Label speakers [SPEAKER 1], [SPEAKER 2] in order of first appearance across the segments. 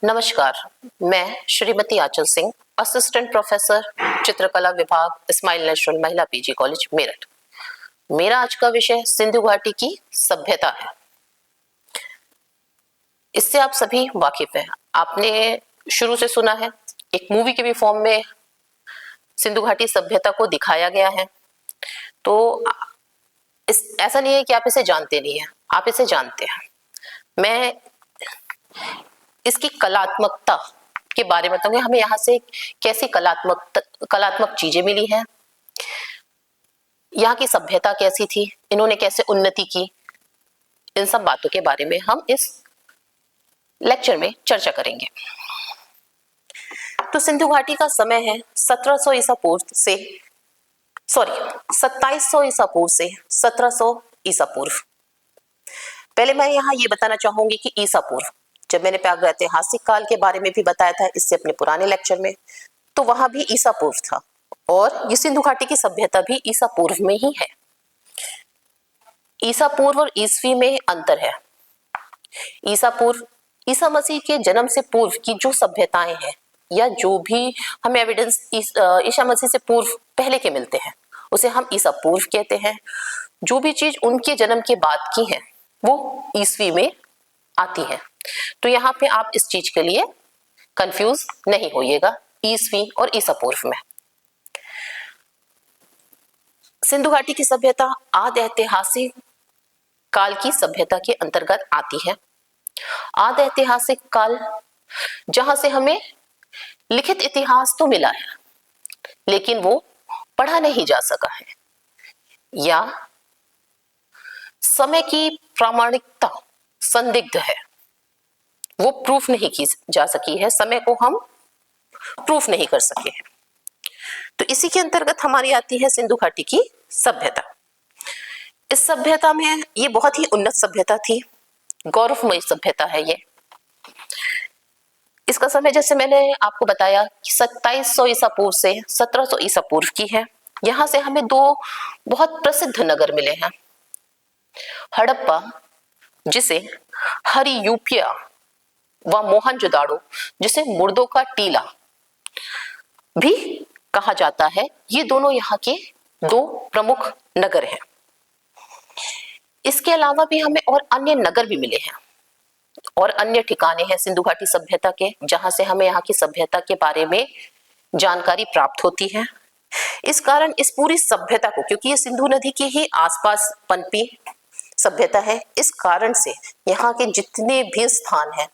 [SPEAKER 1] नमस्कार, मैं श्रीमती आंचल Singh, assistant professor चित्रकला विभाग, स्माइल नेशनल महिला पीजी कॉलेज मेरठ। मेरा आज का विषय सिंधु घाटी की सभ्यता है। इससे आप सभी वाकिफ हैं। आपने शुरू से सुना है, एक मूवी के भी फॉर्म में सिंधु घाटी सभ्यता को दिखाया गया है। तो ऐसा नहीं है कि आप इसे जानते नहीं हैं, आप इसे जानते हैं। मैं इसकी कलात्मकता के बारे में बताऊंगी, हमें यहाँ से कैसी कलात्मक चीजें मिली हैं, यहाँ की सभ्यता कैसी थी, इन्होंने कैसे उन्नति की, इन सब बातों के बारे में हम इस लेक्चर में चर्चा करेंगे। तो सिंधु घाटी का समय है 2700 ईसा पूर्व से 1700 ईसा पूर्व। पहले मैं यहाँ ये बताना चाहूंगी कि ईसा पूर्व, जब मैंने प्रागैतिहासिक काल के बारे में भी बताया था इससे अपने पुराने लेक्चर में, तो वहां भी ईसा पूर्व था और ये सिंधु घाटी की सभ्यता भी ईसा पूर्व में ही है। ईसा पूर्व और ईसवी में अंतर है। ईसा पूर्व ईसा मसीह के जन्म से पूर्व की जो सभ्यताएं हैं या जो भी हमें एविडेंस ईसा मसीह से पूर्व पहले के मिलते हैं उसे हम ईसा पूर्व कहते हैं। जो भी चीज उनके जन्म के बाद की है वो ईसवी में आती है। तो यहाँ पे आप इस चीज के लिए कंफ्यूज नहीं होइएगा ईसवी और ईसा पूर्व में। सिंधु घाटी की सभ्यता आदि ऐतिहासिक काल की सभ्यता के अंतर्गत आती है। आदि ऐतिहासिक काल जहां से हमें लिखित इतिहास तो मिला है लेकिन वो पढ़ा नहीं जा सका है या समय की प्रामाणिकता संदिग्ध है, वो प्रूफ नहीं की जा सकी है, समय को हम प्रूफ नहीं कर सके हैं। तो इसी के अंतर्गत हमारी आती है सिंधु घाटी की सभ्यता। इस सभ्यता में ये बहुत ही उन्नत सभ्यता थी, गौरवमयी सभ्यता है ये। इसका समय जैसे मैंने आपको बताया कि 2700 ईसा पूर्व से 1700 ईसा पूर्व की है। यहां से हमें दो बहुत प्रसिद्ध नगर मिले हैं। हड़प्पा, जिसे हरियूपिया व मोहनजोदाड़ो, जिसे मुर्दों का टीला भी कहा जाता है, ये दोनों यहाँ के दो प्रमुख नगर हैं। इसके अलावा भी हमें और अन्य नगर भी मिले हैं और अन्य ठिकाने हैं सिंधु घाटी सभ्यता के, जहां से हमें यहाँ की सभ्यता के बारे में जानकारी प्राप्त होती है। इस कारण इस पूरी सभ्यता को, क्योंकि ये सिंधु नदी के ही आसपास पनपी सभ्यता है, इस कारण से यहाँ के जितने भी स्थान हैं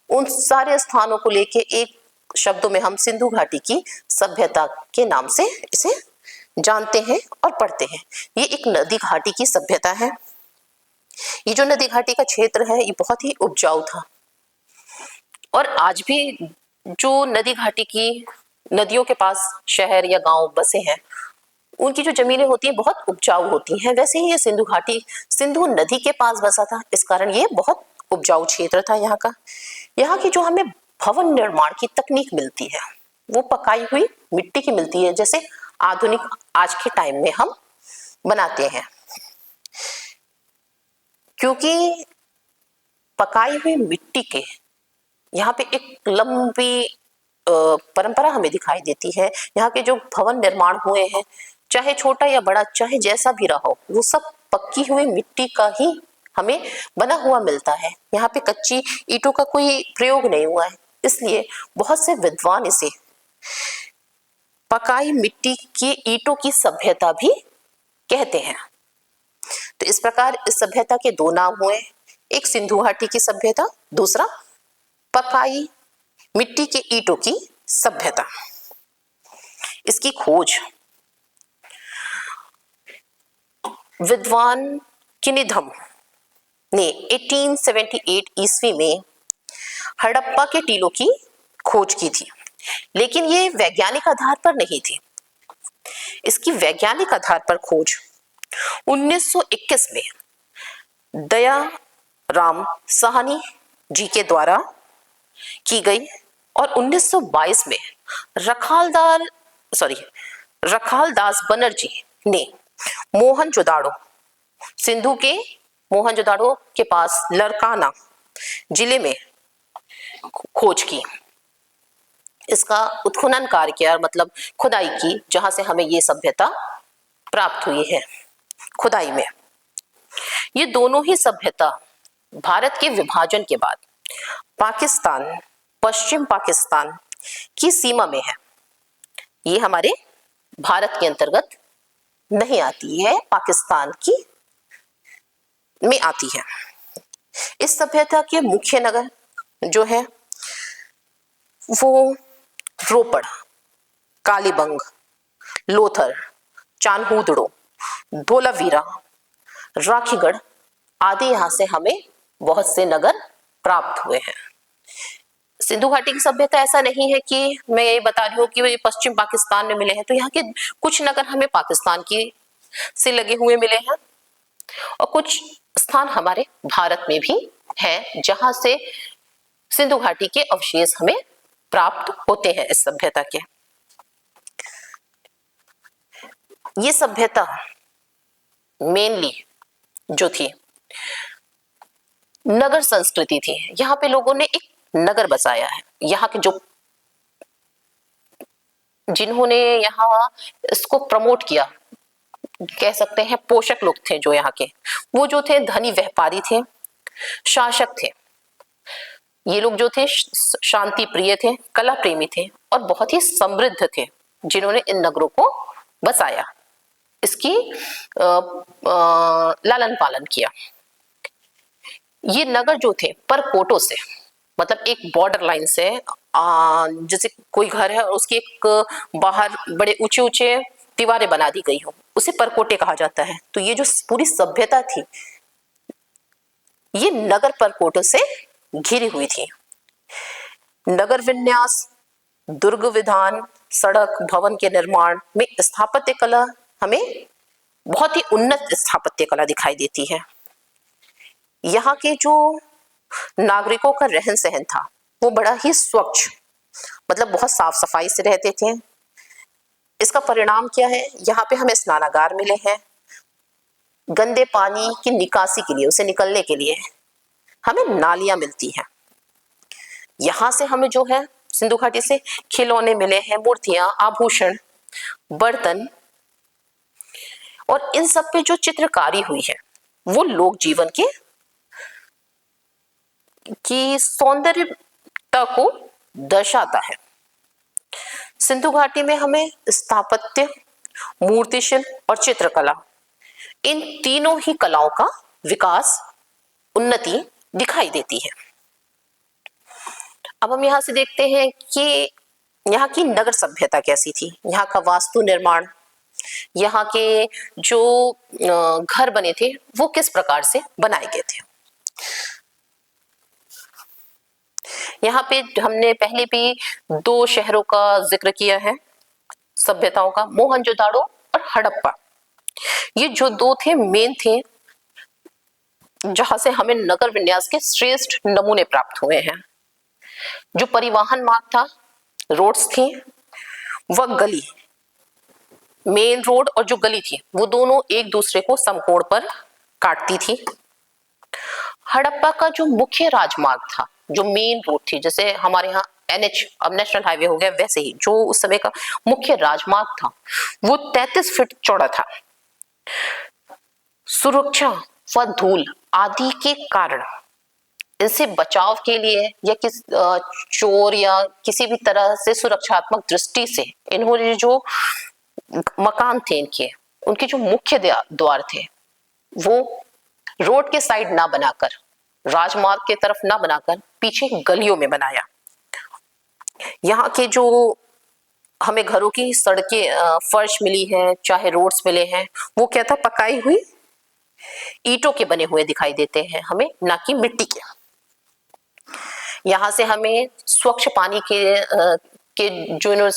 [SPEAKER 1] उन सारे स्थानों को लेके एक शब्दों में हम सिंधु घाटी की सभ्यता के नाम से इसे जानते हैं और पढ़ते हैं। ये एक नदी घाटी की सभ्यता है। ये जो नदी घाटी का क्षेत्र है ये बहुत ही उपजाऊ था और आज भी जो नदी घाटी की नदियों के पास शहर या गांव बसे हैं उनकी जो जमीनें होती हैं बहुत उपजाऊ होती हैं। वैसे ही ये सिंधु घाटी सिंधु नदी के पास बसा था, इस कारण ये बहुत उपजाऊ क्षेत्र था यहाँ का। यहाँ की जो हमें भवन निर्माण की तकनीक मिलती है वो पकाई हुई मिट्टी की मिलती है, जैसे आधुनिक आज के टाइम में हम बनाते हैं। क्योंकि पकाई हुई मिट्टी के यहाँ पे एक लंबी परंपरा हमें दिखाई देती है। यहाँ के जो भवन निर्माण हुए हैं, चाहे छोटा या बड़ा, चाहे जैसा भी रहा हो, वो सब पक्की हुई मिट्टी का ही हमें बना हुआ मिलता है। यहाँ पे कच्ची ईंटों का कोई प्रयोग नहीं हुआ है, इसलिए बहुत से विद्वान इसे पकाई मिट्टी की ईंटों की सभ्यता भी कहते हैं। तो इस प्रकार इस सभ्यता के दो नाम हुए, एक सिंधु घाटी की सभ्यता, दूसरा पकाई मिट्टी के ईंटों की सभ्यता। इसकी खोज विद्वान किनिधम ने 1878 ईस्वी में हड़प्पा के टीलों की खोज की थी, लेकिन ये वैज्ञानिक आधार पर नहीं थी। इसकी वैज्ञानिक आधार पर खोज 1921 में दया राम साहनी जी के द्वारा की गई और 1922 में रखालदास बनर्जी ने मोहनजोदाड़ो, सिंधु के मोहनजोदाड़ो के पास लरकाना जिले में खोज की, इसका उत्खनन कार्य किया, मतलब खुदाई की, जहां से हमें ये सभ्यता प्राप्त हुई है खुदाई में। ये दोनों ही सभ्यता भारत के विभाजन के बाद पाकिस्तान, पश्चिम पाकिस्तान की सीमा में है। ये हमारे भारत के अंतर्गत नहीं आती है, पाकिस्तान की में आती है। इस सभ्यता के मुख्य नगर जो है वो रोपड़, कालीबंग, लोथर, चान्होदड़ो, धोलावीरा, राखीगढ़ आदि यहाँ से हमें बहुत से नगर प्राप्त हुए हैं। सिंधु घाटी की सभ्यता ऐसा नहीं है कि मैं ये बता रही हूँ कि वे पश्चिम पाकिस्तान में मिले हैं, तो यहाँ के कुछ नगर हमें पाकिस्तान की से लगे हुए मिले हैं और कुछ स्थान हमारे भारत में भी हैं जहां से सिंधु घाटी के अवशेष हमें प्राप्त होते हैं इस सभ्यता के। ये सभ्यता मेनली जो थी नगर संस्कृति थी। यहाँ पे लोगों ने एक नगर बसाया है। यहाँ के जो जिन्होंने यहाँ इसको प्रमोट किया, कह सकते हैं पोषक लोग थे जो यहाँ के, वो जो थे धनी व्यापारी थे, शासक थे। ये लोग जो थे शांति प्रिय थे, कला प्रेमी थे और बहुत ही समृद्ध थे, जिन्होंने इन नगरों को बसाया, इसकी लालन पालन किया। ये नगर जो थे परकोटों से, मतलब एक बॉर्डर लाइन से, जैसे कोई घर है और उसकी एक बाहर बड़े ऊंचे ऊंचे दीवारें बना दी गई हो, उसे परकोटे कहा जाता है। तो ये जो पूरी सभ्यता थी ये नगर परकोटों से घिरी हुई थी। नगर विन्यास, दुर्ग विधान, सड़क, भवन के निर्माण में स्थापत्य कला हमें बहुत ही उन्नत स्थापत्य कला दिखाई देती है। यहाँ के जो नागरिकों का रहन सहन था वो बड़ा ही स्वच्छ, मतलब बहुत साफ सफाई से रहते थे। इसका परिणाम क्या है, यहाँ पे हमें स्नानागार मिले हैं। गंदे पानी की निकासी के लिए, उसे निकलने के लिए हमें नालियां मिलती हैं। यहाँ से हमें जो है सिंधु घाटी से खिलौने मिले हैं, मूर्तियां, आभूषण, बर्तन, और इन सब पे जो चित्रकारी हुई है वो लोक जीवन के की सौंदर्यता को दर्शाता है। सिंधु घाटी में हमें स्थापत्य, मूर्तिशिल्प और चित्रकला, इन तीनों ही कलाओं का विकास, उन्नति दिखाई देती है। अब हम यहाँ से देखते हैं कि यहाँ की नगर सभ्यता कैसी थी, यहाँ का वास्तु निर्माण, यहाँ के जो घर बने थे वो किस प्रकार से बनाए गए थे। यहाँ पे हमने पहले भी दो शहरों का जिक्र किया है सभ्यताओं का, मोहनजोदाड़ो और हड़प्पा। ये जो दो थे मेन थे जहां से हमें नगर विन्यास के श्रेष्ठ नमूने प्राप्त हुए हैं। जो परिवहन मार्ग था, रोड्स थी, वह गली, मेन रोड और जो गली थी वो दोनों एक दूसरे को समकोण पर काटती थी। हड़प्पा का जो मुख्य राजमार्ग था, जो मेन रोड थी, जैसे हमारे यहाँ NH अब नेशनल हाईवे हो गया, वैसे ही जो उस समय का मुख्य राजमार्ग था वो 33 फीट चौड़ा था। सुरक्षा व धूल आदि के कारण इनसे बचाव के लिए या किस चोर या किसी भी तरह से सुरक्षात्मक दृष्टि से इन्होंने जो मकान थे इनके, उनके जो मुख्य द्वार थे वो रोड के साइड ना बनाकर, राजमार्ग के तरफ ना बनाकर पीछे गलियों में बनाया। यहाँ के जो हमें घरों की सड़कें, फर्श मिली है, चाहे रोड्स मिले हैं, वो क्या था, पकाई हुई ईंटों के बने हुए दिखाई देते हैं हमें, ना कि मिट्टी के। यहाँ से हमें स्वच्छ पानी के जो इन्होंने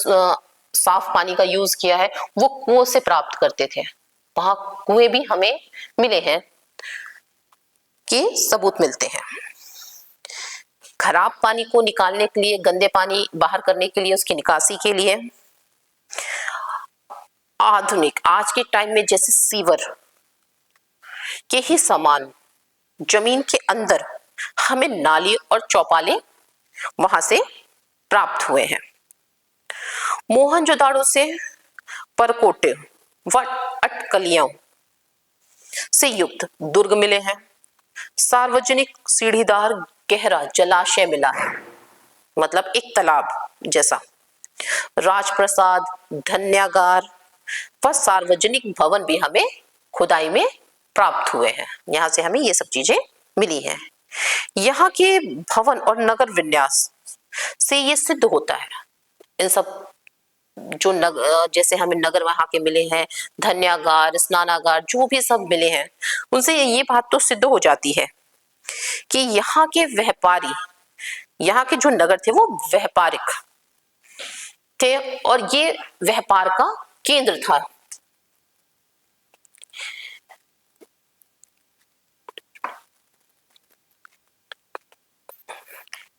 [SPEAKER 1] साफ पानी का यूज किया है वो कुओं से प्राप्त करते थे। वहां कुएं भी हमें मिले हैं कि सबूत मिलते हैं। खराब पानी को निकालने के लिए, गंदे पानी बाहर करने के लिए, उसकी निकासी के लिए आधुनिक आज के टाइम में जैसे सीवर के ही समान जमीन के अंदर हमें नाली और चौपाले वहां से प्राप्त हुए हैं। मोहनजोदाड़ो से परकोटे व अटकलियों से युक्त दुर्ग मिले हैं। सार्वजनिक सीढ़ीदार गहरा जलाशय मिला है, मतलब एक तालाब जैसा। राजप्रसाद, धन्यागार व सार्वजनिक भवन भी हमें खुदाई में प्राप्त हुए हैं। यहाँ से हमें ये सब चीजें मिली हैं। यहाँ के भवन और नगर विन्यास से ये सिद्ध होता है, इन सब जो जैसे हमें नगर वहां के मिले हैं, धन्यागार, स्नानागार, जो भी सब मिले हैं, उनसे ये बात तो सिद्ध हो जाती है कि यहाँ के व्यापारी, यहाँ के जो नगर थे वो व्यापारिक थे और ये व्यापार का केंद्र था।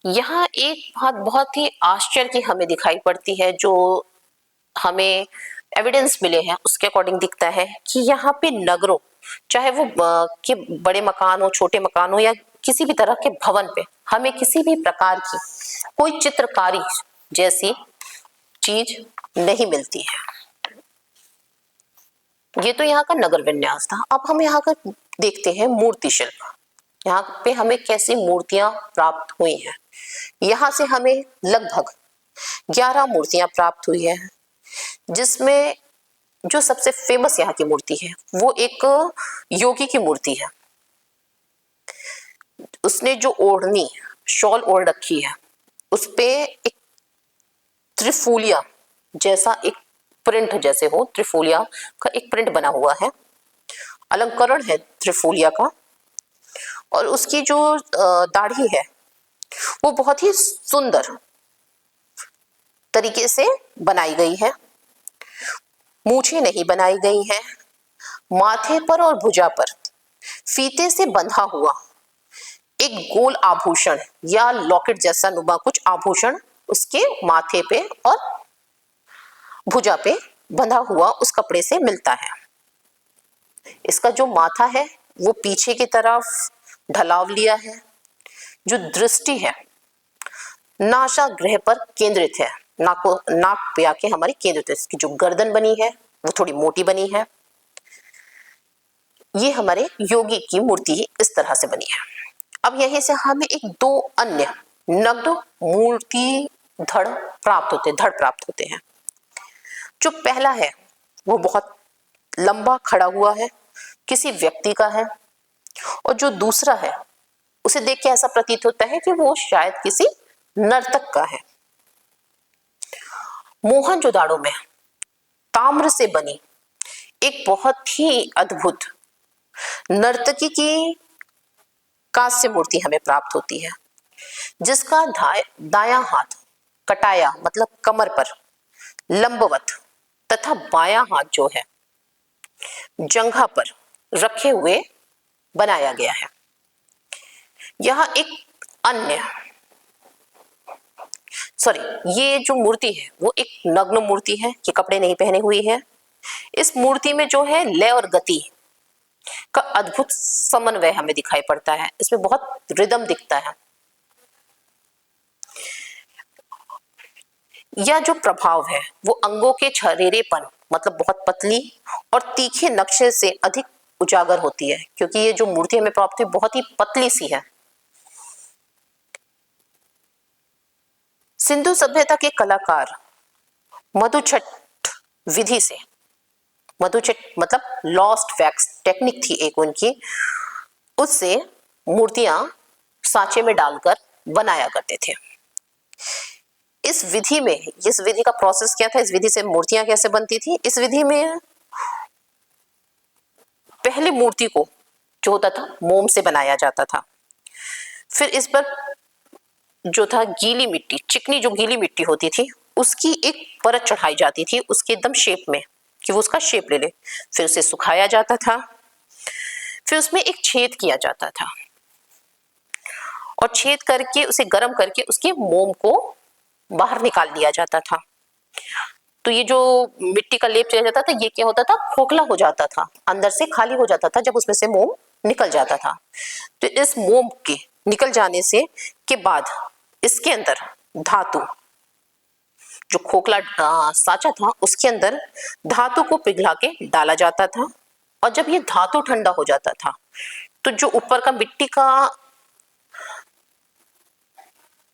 [SPEAKER 1] यहाँ एक बात बहुत ही आश्चर्य की हमें दिखाई पड़ती है, जो हमें एविडेंस मिले हैं उसके अकॉर्डिंग दिखता है कि यहाँ पे नगरों, चाहे वो के बड़े मकान हो, छोटे मकान हो, या किसी भी तरह के भवन पे हमें किसी भी प्रकार की कोई चित्रकारी जैसी चीज नहीं मिलती है। ये तो यहाँ का नगर विन्यास था। अब हम यहाँ का देखते हैं मूर्ति शिल्प। यहाँ पे हमें कैसी मूर्तियां प्राप्त हुई हैं। यहाँ से हमें लगभग 11 मूर्तियां प्राप्त हुई है, जिसमें जो सबसे फेमस यहाँ की मूर्ति है वो एक योगी की मूर्ति है। उसने जो ओढ़नी, शॉल ओढ़ रखी है, उस पे एक त्रिफूलिया जैसा एक प्रिंट, जैसे हो त्रिफूलिया का एक प्रिंट बना हुआ है, अलंकरण है त्रिफूलिया का। और उसकी जो दाढ़ी है वो बहुत ही सुंदर तरीके से बनाई गई है। मूछें नहीं बनाई गई हैं। माथे पर और भुजा पर फीते से बंधा हुआ एक गोल आभूषण या लॉकेट जैसा नुमा कुछ आभूषण उसके माथे पे और भुजा पे बंधा हुआ उस कपड़े से मिलता है। इसका जो माथा है वो पीछे की तरफ ढलाव लिया है। जो दृष्टि है नासाग्रह पर केंद्रित है, नाक पे आके हमारी केंद्रित है। इसकी जो गर्दन बनी है वो थोड़ी मोटी बनी है। ये हमारे योगी की मूर्ति इस तरह से बनी है। अब यहीं से हमें एक दो अन्य नग्न मूर्ति धड़ प्राप्त होते हैं। जो पहला है वो बहुत लंबा खड़ा हुआ है, किसी व्यक्ति का है, और जो दूसरा है उसे देख के ऐसा प्रतीत होता है कि वो शायद किसी नर्तक का है। मोहनजोदाड़ो में ताम्र से बनी एक बहुत ही अद्भुत नर्तकी की कांस्य मूर्ति हमें प्राप्त होती है, जिसका दायां हाथ कटाया मतलब कमर पर लंबवत तथा बायां हाथ जो है जंघा पर रखे हुए बनाया गया है। यह एक अन्य ये जो मूर्ति है वो एक नग्न मूर्ति है कि कपड़े नहीं पहने हुई है। इस मूर्ति में जो है लय और गति का अद्भुत समन्वय हमें दिखाई पड़ता है। इसमें बहुत रिदम दिखता है। यह जो प्रभाव है वो अंगों के छरेरेपन मतलब बहुत पतली और तीखे नक्शे से अधिक उजागर होती है, क्योंकि ये जो मूर्ति हमें प्राप्त हुई बहुत ही पतली सी है। सिंधु सभ्यता के कलाकार मधुछट विधि से, मधुछट मतलब लॉस्ट वैक्स टेक्निक थी एक उनकी, उससे मूर्तियां सांचे में डालकर बनाया करते थे। इस विधि का प्रोसेस क्या था, इस विधि से मूर्तियां कैसे बनती थी? इस विधि में पहले मूर्ति को जो होता था मोम से बनाया जाता था। फिर इस पर जो था गीली मिट्टी, चिकनी जो गीली मिट्टी होती थी उसकी एक परत चढ़ाई जाती थी उसके एकदम शेप में कि वो उसका शेप ले ले। फिर उसे सुखाया जाता था, फिर उसमें एक छेद किया जाता था और छेद करके उसे गर्म करके उसके मोम को बाहर निकाल लिया जाता था। तो ये जो मिट्टी का लेप किया जाता था ये क्या होता था, खोखला हो जाता था, अंदर से खाली हो जाता था जब उसमें से मोम निकल जाता था। तो इस मोम के निकल जाने से के बाद इसके अंदर धातु, जो खोखला साँचा था उसके अंदर धातु को पिघला के डाला जाता था, और जब ये धातु ठंडा हो जाता था तो जो ऊपर का मिट्टी का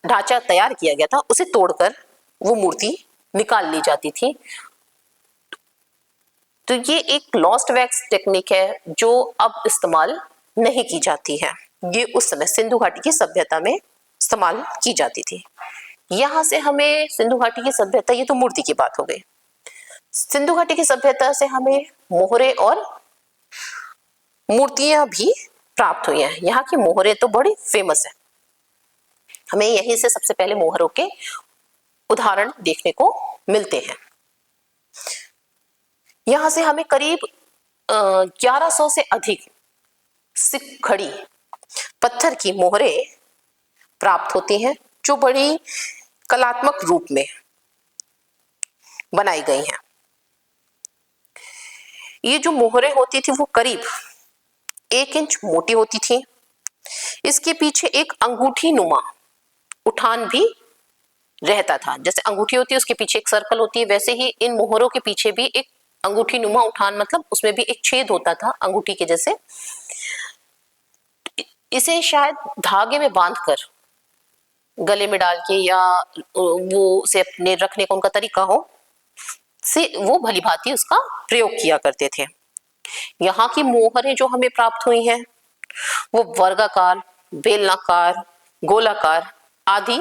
[SPEAKER 1] ढांचा तैयार किया गया था उसे तोड़कर वो मूर्ति निकाल ली जाती थी। तो ये एक लॉस्ट वैक्स टेक्निक है जो अब इस्तेमाल नहीं की जाती है। ये उस समय सिंधु घाटी की सभ्यता में इस्तेमाल की जाती थी। यहाँ से हमें सिंधु घाटी की सभ्यता, ये तो मूर्ति की बात हो गई। सिंधु घाटी की सभ्यता से हमें मोहरे और मूर्तियां भी प्राप्त हुई हैं। यहाँ की मोहरे तो बड़ी फेमस है, हमें यहीं से सबसे पहले मोहरों के उदाहरण देखने को मिलते हैं। यहाँ से हमें करीब 1100 से अधिक सिक खड़ी पत्थर की मोहरे प्राप्त होती हैं, जो बड़ी कलात्मक रूप में बनाई गई हैं। ये जो मोहरे होती थी वो करीब 1 इंच मोटी होती थी। इसके पीछे एक अंगूठी नुमा उठान भी रहता था। जैसे अंगूठी होती है उसके पीछे एक सर्कल होती है, वैसे ही इन मोहरों के पीछे भी एक अंगूठी नुमा उठान, मतलब उसमें भी एक छेद होता था अंगूठी के जैसे। इसे शायद धागे में बांधकर गले में डाल के, या वो उसे अपने रखने का उनका तरीका हो से वो भली भांति उसका प्रयोग किया करते थे। यहाँ की मोहरें जो हमें प्राप्त हुई हैं वो वर्गाकार, बेलनाकार, गोलाकार आदि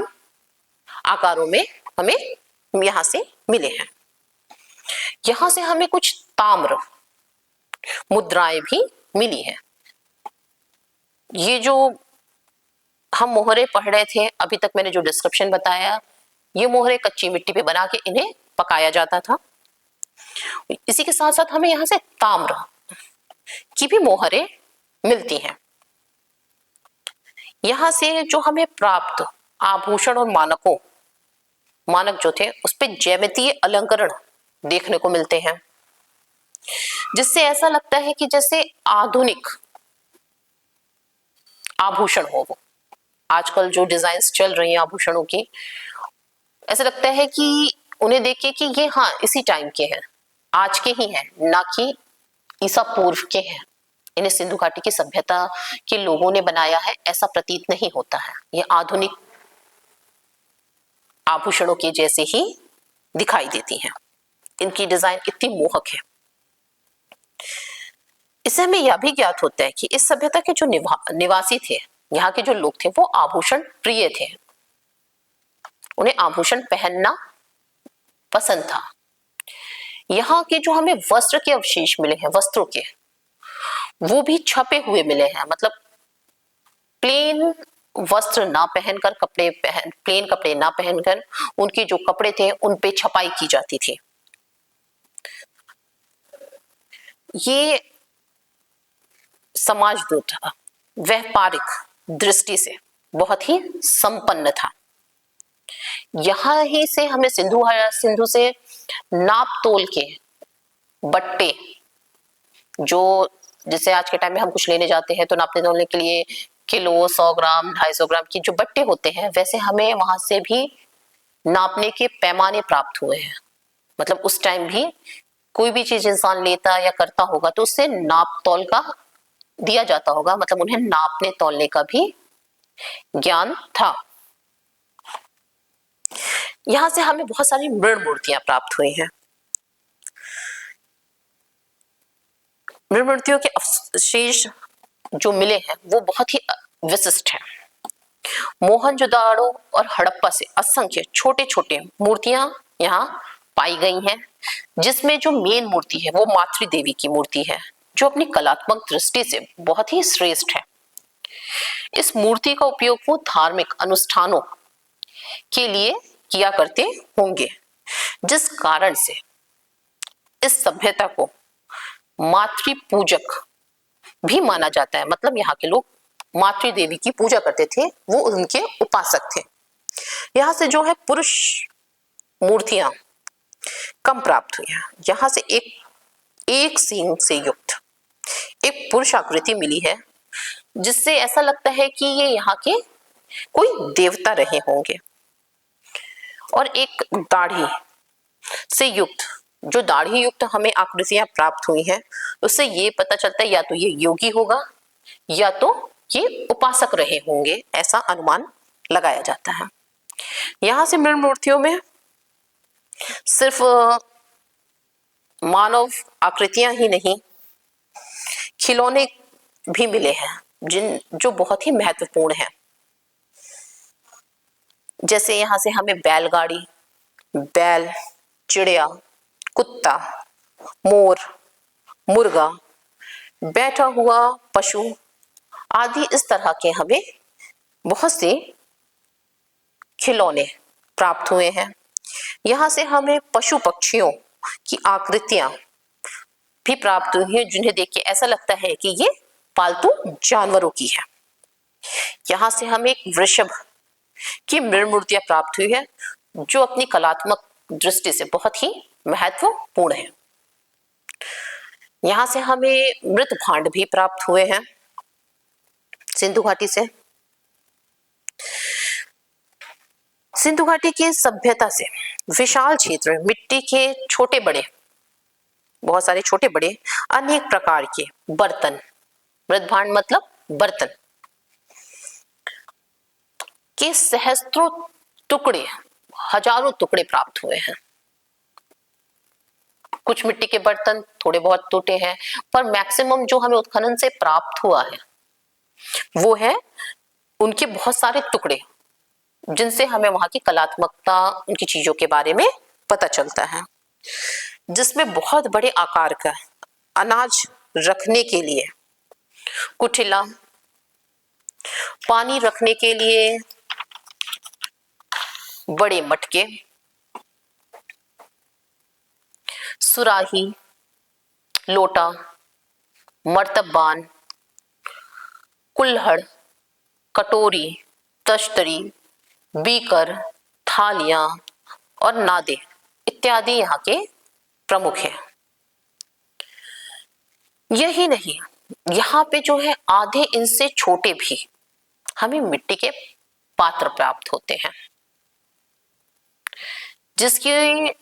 [SPEAKER 1] आकारों में हमें यहाँ से मिले हैं। यहाँ से हमें कुछ ताम्र मुद्राएं भी मिली हैं। ये जो हम मोहरे पढ़ रहे थे अभी तक, मैंने जो डिस्क्रिप्शन बताया, ये मोहरे कच्ची मिट्टी पे बना के इन्हें पकाया जाता था। इसी के साथ साथ हमें यहाँ से ताम्र की भी मोहरे मिलती हैं। यहाँ से जो हमें प्राप्त आभूषण और मानक जो थे उस पे ज्यामितीय अलंकरण देखने को मिलते हैं, जिससे ऐसा लगता है कि जैसे आधुनिक आभूषण हो। वो आजकल जो डिजाइन्स चल रही हैं आभूषणों की, ऐसा लगता है कि उन्हें देख के कि ये हाँ इसी टाइम के हैं, आज के ही हैं, ना कि ईसा पूर्व के हैं। इन्हें सिंधु घाटी की सभ्यता के लोगों ने बनाया है ऐसा प्रतीत नहीं होता है। ये आधुनिक आभूषणों के जैसे ही दिखाई देती हैं। इनकी डिजाइन इतनी मोहक है। इससे हमें यह भी ज्ञात होता है कि इस सभ्यता के जो निवासी थे, यहाँ के जो लोग थे, वो आभूषण प्रिय थे। उन्हें आभूषण पहनना पसंद था। यहाँ के जो हमें वस्त्र के अवशेष मिले हैं, वस्त्रों के, वो भी छपे हुए मिले हैं। मतलब प्लेन वस्त्र ना पहनकर, प्लेन कपड़े ना पहनकर उनके जो कपड़े थे उन पे छपाई की जाती थी। ये समाज जो था व्यापारिक दृष्टि से बहुत ही संपन्न था। यहां ही से हमें सिंधु से नाप तोल के बट्टे, जो जैसे आज के टाइम में हम कुछ लेने जाते हैं तो नापने तोलने के लिए किलो, 100 ग्राम, 250 ग्राम की जो बट्टे होते हैं, वैसे हमें वहां से भी नापने के पैमाने प्राप्त हुए हैं। मतलब उस टाइम भी कोई भी चीज इंसान लेता या करता होगा तो उससे नाप तौल का दिया जाता होगा, मतलब उन्हें नापने तौलने का भी ज्ञान था। यहां से हमें बहुत सारी मृण मूर्तियां प्राप्त हुई हैं। मृण मूर्तियों के अवशेष जो मिले हैं वो बहुत ही विशिष्ट है। मोहनजोदाड़ो और हड़प्पा से असंख्य छोटे छोटे मूर्तियां यहाँ पाई गई हैं, जिसमें जो मेन मूर्ति है वो मातृ देवी की मूर्ति है, जो अपनी कलात्मक दृष्टि से बहुत ही श्रेष्ठ है। इस मूर्ति का उपयोग वो धार्मिक अनुष्ठानों के लिए किया करते होंगे, जिस कारण से इस सभ्यता को मातृ पूजक भी माना जाता है। मतलब यहाँ के लोग मातृ देवी की पूजा करते थे, वो उनके उपासक थे। यहाँ से जो है पुरुष मूर्तियां कम प्राप्त हुई हैं। यहाँ से एक सींग से युक्त एक पुरुष आकृति मिली है, जिससे ऐसा लगता है कि ये यहाँ के कोई देवता रहे होंगे। और एक दाढ़ी से युक्त, जो दाढ़ी युक्त हमें आकृतियां प्राप्त हुई हैं, उससे ये पता चलता है या तो ये योगी होगा या तो ये उपासक रहे होंगे, ऐसा अनुमान लगाया जाता है। यहां से मृण मूर्तियों में सिर्फ मानव आकृतियां ही नहीं, खिलौने भी मिले हैं जो बहुत ही महत्वपूर्ण हैं। जैसे यहां से हमें बैलगाड़ी, बैल, चिड़िया, कुत्ता, मोर, मुर्गा, बैठा हुआ पशु आदि इस तरह के हमें बहुत से खिलौने प्राप्त हुए हैं। यहाँ से हमें पशु पक्षियों की आकृतियां भी प्राप्त हुई हैं, जिन्हें देख के ऐसा लगता है कि ये पालतू जानवरों की है। यहाँ से हमें एक वृषभ की मृण मूर्तियां प्राप्त हुई है, जो अपनी कलात्मक दृष्टि से बहुत ही महत्वपूर्ण है। यहाँ से हमें मृत भांड भी प्राप्त हुए हैं सिंधु घाटी से। सिंधु घाटी की सभ्यता से विशाल क्षेत्र में मिट्टी के छोटे बड़े, बहुत सारे छोटे बड़े अनेक प्रकार के बर्तन, मृत भांड मतलब बर्तन के सहस्त्रों टुकड़े, हजारों टुकड़े प्राप्त हुए हैं। कुछ मिट्टी के बर्तन थोड़े बहुत टूटे हैं, पर मैक्सिमम जो हमें उत्खनन से प्राप्त हुआ है वो है उनके बहुत सारे टुकड़े, जिनसे हमें वहां की कलात्मकता, उनकी चीजों के बारे में पता चलता है। जिसमें बहुत बड़े आकार का अनाज रखने के लिए कुठिला, पानी रखने के लिए बड़े मटके, सुराही, लोटा, मर्तबान, कुल्हड़, कटोरी, तश्तरी, बीकर, थालियां और नादे इत्यादि यहाँ के प्रमुख हैं। यही नहीं, यहाँ पे जो है आधे इनसे छोटे भी हमें मिट्टी के पात्र प्राप्त होते हैं, जिसके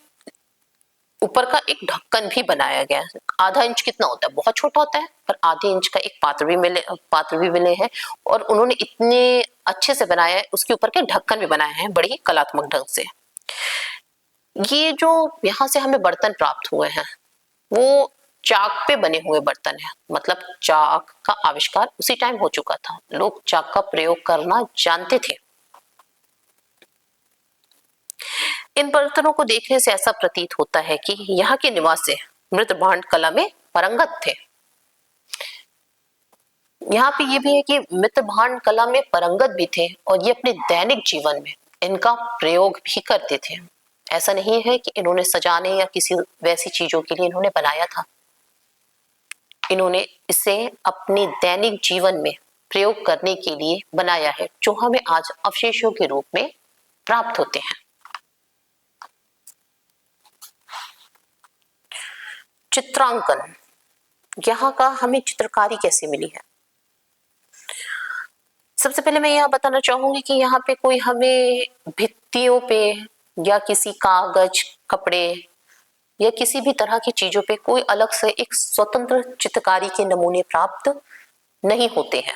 [SPEAKER 1] ऊपर का एक ढक्कन भी बनाया गया है। आधा इंच कितना होता है, बहुत छोटा होता है, पर आधे इंच का एक पात्र भी मिले हैं। और उन्होंने इतने अच्छे से बनाया है, उसके ऊपर के ढक्कन भी बनाए हैं बड़ी ही कलात्मक ढंग से। ये जो यहाँ से हमें बर्तन प्राप्त हुए हैं वो चाक पे बने हुए बर्तन है, मतलब चाक का आविष्कार उसी टाइम हो चुका था, लोग चाक का प्रयोग करना जानते थे। इन बर्तनों को देखने से ऐसा प्रतीत होता है कि यहाँ के निवासी मृत भांड कला में पारंगत थे। यहाँ पे ये भी है कि मृत भांड कला में पारंगत भी थे और ये अपने दैनिक जीवन में इनका प्रयोग भी करते थे। ऐसा नहीं है कि इन्होंने सजाने या किसी वैसी चीजों के लिए इन्होंने बनाया था, इन्होंने इसे अपने दैनिक जीवन में प्रयोग करने के लिए बनाया है, जो हमें आज अवशेषों के रूप में प्राप्त होते हैं। चित्रांकन, यहाँ का हमें चित्रकारी कैसे मिली है। सबसे पहले मैं यह बताना चाहूंगी कि यहाँ पे कोई हमें भित्तियों पे या किसी कागज, कपड़े या किसी भी तरह की चीजों पे कोई अलग से एक स्वतंत्र चित्रकारी के नमूने प्राप्त नहीं होते हैं।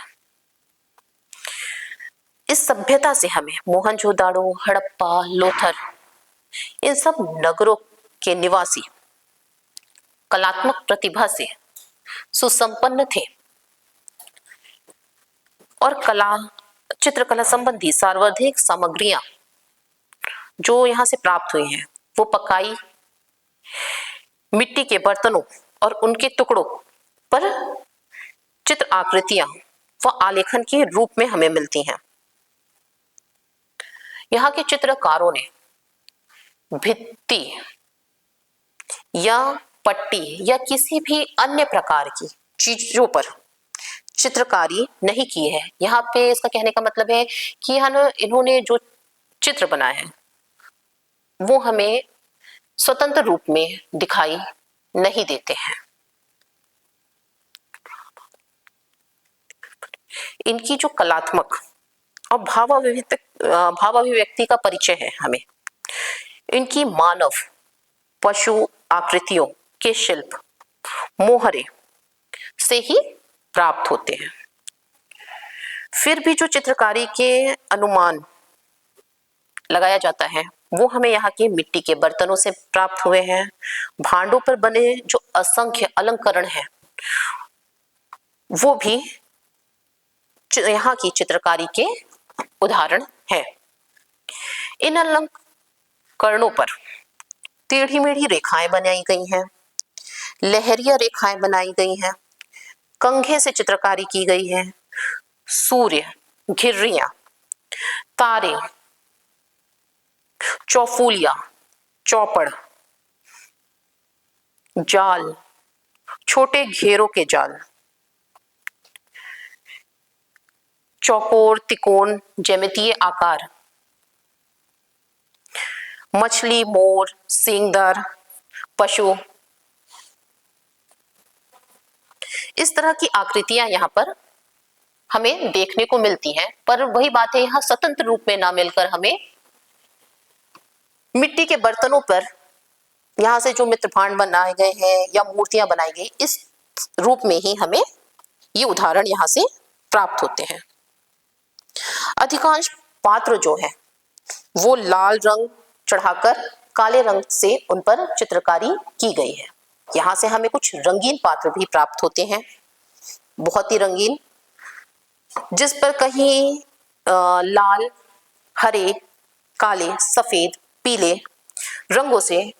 [SPEAKER 1] इस सभ्यता से हमें मोहनजोदाड़ो, हड़प्पा, लोथर, इन सब नगरों के निवासी कलात्मक प्रतिभा से सुसंपन्न थे और कला, चित्रकला संबंधी सार्वधिक सामग्रियां जो यहाँ से प्राप्त हुई हैं वो पकाई मिट्टी के बर्तनों और उनके टुकड़ों पर चित्र आकृतियां व आलेखन के रूप में हमें मिलती हैं। यहाँ के चित्रकारों ने भित्ति या पट्टी या किसी भी अन्य प्रकार की चीजों पर चित्रकारी नहीं की है। यहाँ पे इसका कहने का मतलब है कि इन्होंने जो चित्र बनाए हैं वो हमें स्वतंत्र रूप में दिखाई नहीं देते हैं। इनकी जो कलात्मक और भावाभिव्यक्ति का परिचय है हमें। इनकी मानव पशु आकृतियों के शिल्प मोहरे से ही प्राप्त होते हैं। फिर भी जो चित्रकारी के अनुमान लगाया जाता है वो हमें यहाँ के मिट्टी के बर्तनों से प्राप्त हुए हैं। भांडों पर बने जो असंख्य अलंकरण हैं वो भी यहाँ की चित्रकारी के उदाहरण है। इन अलंकरणों पर टेढ़ी मेढ़ी रेखाएं बनाई गई हैं, लहरिया रेखाएं बनाई गई हैं, कंघे से चित्रकारी की गई है, सूर्य, घिर्रियां, तारे, चौफूलिया, चौपड़, जाल, छोटे घेरों के जाल, चौकोर, तिकोन, ज्यामितीय आकार, मछली, मोर, सींगदार पशु, इस तरह की आकृतियां यहाँ पर हमें देखने को मिलती हैं। पर वही बात है, यहाँ स्वतंत्र रूप में ना मिलकर हमें मिट्टी के बर्तनों पर यहाँ से जो मित्रभांड बनाए गए हैं या मूर्तियां बनाई गई इस रूप में ही हमें ये उदाहरण यहाँ से प्राप्त होते हैं। अधिकांश पात्र जो है वो लाल रंग चढ़ाकर काले रंग से उन पर चित्रकारी की गई है। यहाँ से हमें कुछ रंगीन पात्र भी प्राप्त होते हैं, बहुत ही रंगीन, जिस पर कहीं लाल, हरे, काले, सफेद, पीले रंगों से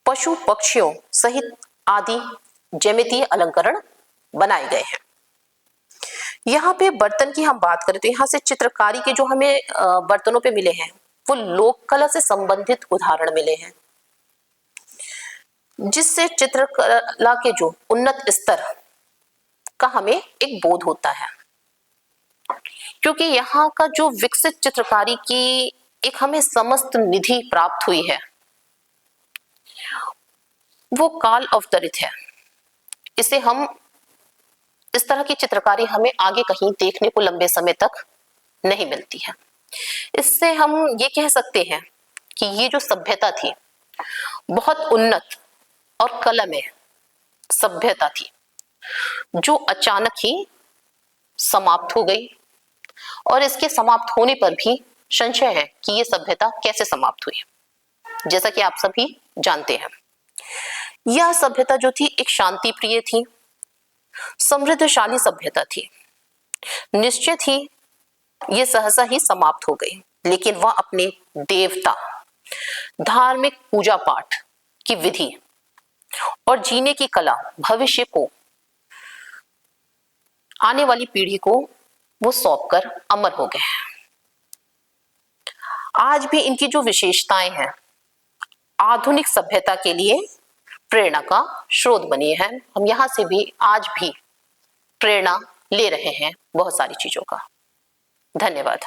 [SPEAKER 1] पशु पक्षियों सहित आदि ज्यामितीय अलंकरण बनाए गए हैं। यहाँ पे बर्तन की हम बात करें तो यहाँ से चित्रकारी के जो हमें बर्तनों पे मिले हैं वो लोक कला से संबंधित उदाहरण मिले हैं, जिससे चित्रकला के जो उन्नत स्तर का हमें एक बोध होता है। क्योंकि यहाँ का जो विकसित चित्रकारी की एक हमें समस्त निधि प्राप्त हुई है वो काल अवतरित है। इसे हम इस तरह की चित्रकारी हमें आगे कहीं देखने को लंबे समय तक नहीं मिलती है। इससे हम ये कह सकते हैं कि ये जो सभ्यता थी बहुत उन्नत और कलम सभ्यता थी जो अचानक ही समाप्त हो गई, और इसके समाप्त होने पर भी संशय है कि ये सभ्यता कैसे समाप्त हुई। जैसा कि आप सभी जानते हैं, यह सभ्यता जो थी एक शांति प्रिय थी, समृद्धशाली सभ्यता थी। निश्चित ही ये सहसा ही समाप्त हो गई, लेकिन वह अपने देवता, धार्मिक पूजा पाठ की विधि और जीने की कला भविष्य को, आने वाली पीढ़ी को वो सौंपकर अमर हो गए। आज भी इनकी जो विशेषताएं हैं आधुनिक सभ्यता के लिए प्रेरणा का स्रोत बनी है। हम यहाँ से भी आज भी प्रेरणा ले रहे हैं बहुत सारी चीजों का। धन्यवाद।